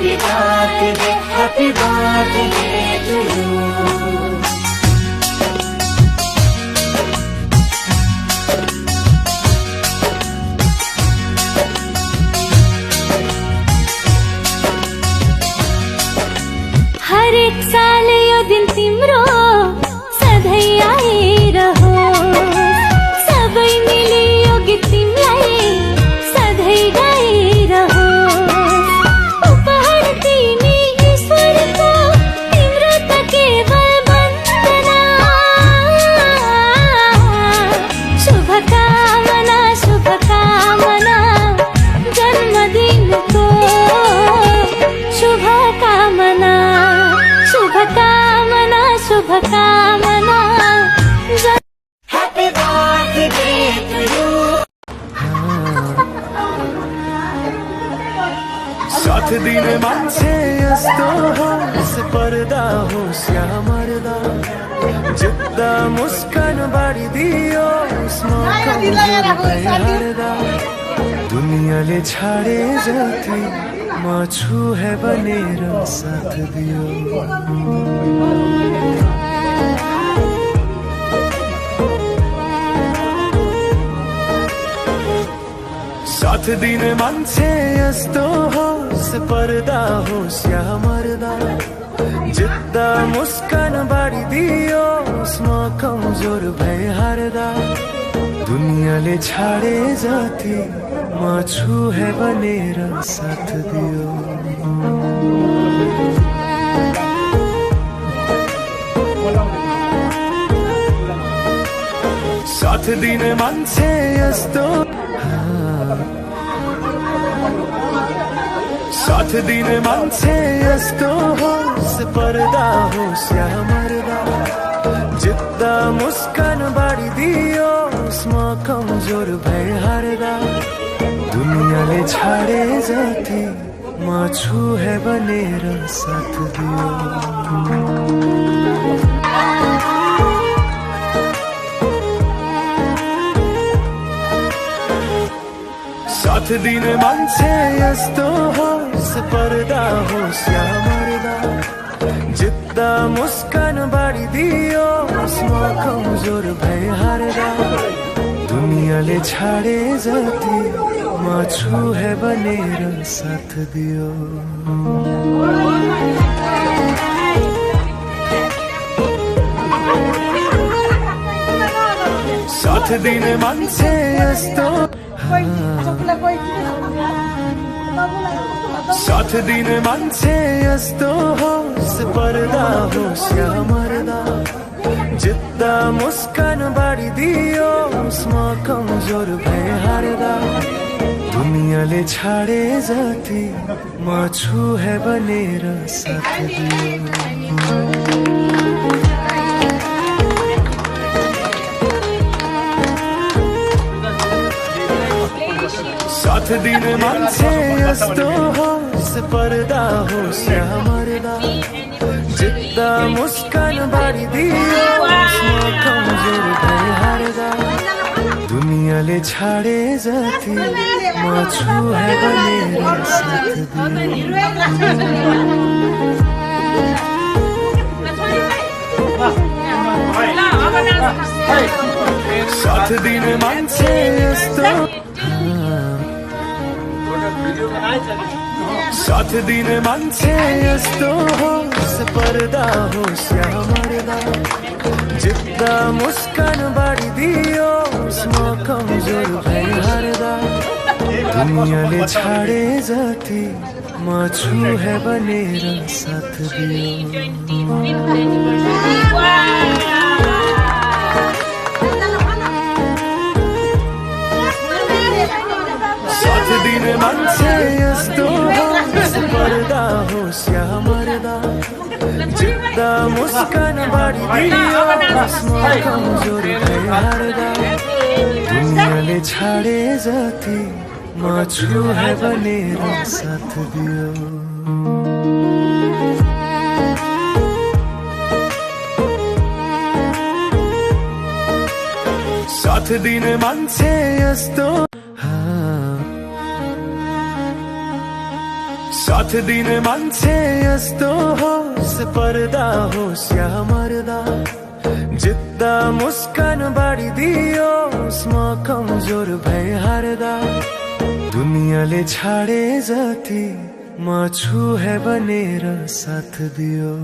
happy birthday to you. हर एक साल यो दिन तिम्रो सधैँ आइरहो, सबै मिली यो गीत तिमीलाई सधैँ गाइरहो। उपहार तिमी ईश्वरको, तिम्रो त केवल वन्दना। शुभकामना शुभकामना जन्मदिनको, शुभकामना शुभकामना शुभकामना। Happy birthday to you. साथ दिने मान्छे यस्तो होस्, पर्दा होस् या मर्दा, जित्दा मुस्कान बाँडिदियोस्, म कमजोर भई हार्दा। दुनियाँले छाडे जति म छु है बनेर साथ दियो। साथ दिने मान्छे यस्तो होस्, पर्दा होस् या मर्दा, जित्दा मुस्कान बाँडिदियोस्, म कमजोर भई हार्दा। दुनियाँले छाडे जति म छु है बनेर साथ दियो। साथ दिने मान्छे यस्तो, साथ दिने मान्छे यस्तो होस्, पर्दा होस् या मर्दा, जित्दा मुस्कान बाँडिदियोस्, म कमजोर भई हार्दा। दुनियाँले छाडे जति म छु है बनेर साथ दियो। साथ दिने मान्छे यस्तो होस्, पर्दा होस् या मर्दा, जित्दा मुस्कान बाँडिदियोस्, म कमजोर भई हार्दा। दुनियाँले छाडे जति म छु है बनेर साथ दियो। साथ दिने मान्छे यस्तो, साथ दिने मान्छे यस्तो होस्, पर्दा होस् या मर्दा, जित्दा मुस्कान बाँडिदियोस्, म कमजोर भई हार्दा। दुनियाँले छाडे जति म छु है बनेर साथ दियो। साथ दिने मान्छे यस्तो होस्, पर्दा होस् या मर्दा, जित्दा मुस्कान बाँडिदियोस्, म कमजोर भई हार्दा। दुनियाँले छाडे जति म छु है बनेर साथ दियो। साथ दिने मान्छे यस्तो, साथ दिने मान्छे यस्तो होस्, पर्दा होस् या मर्दा, जित्दा मुस्कान बाँडिदियोस्, म कमजोर भई हार्दा। दुनियाँले छाडे जति म छु है बनेर साथ दियो। साथ दिने मान्छे यस्तो होस्, पर्दा होस् या मर्दा, जित्दा मुस्कान बाँडिदियोस्, म कमजोर भई हार्दा। दुनियाँले छाडे जति म छु है बनेर साथ दियो। साथ दिने मान्छे यस्तो, साथ दिने मान्छे यस्तो होस् पर्दा होस् या मर्दा जित्दा मुस्कान बाडिदियोस् म कमजोर भए हार्दा दुनियाँले छाडे जति म छु है बनेर साथ दियो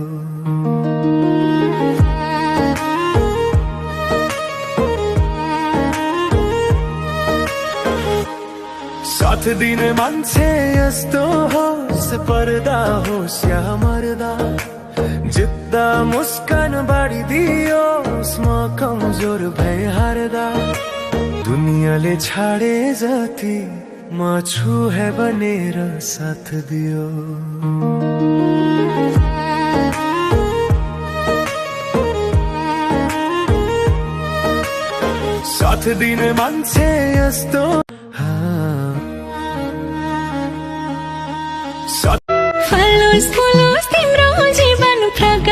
साथ दिने मान्छे यस्तो होस् पर्दा होस् या मर्दा जित्दा मुस्कान बाडिदियोस् म कमजोर भए हार्दा दुनियाँले छाडे जति म छु है बनेर साथ दियो साथ दिने मान्छे यस्तो फलोस् फुलोस् तिम्रो जीवन प्रगति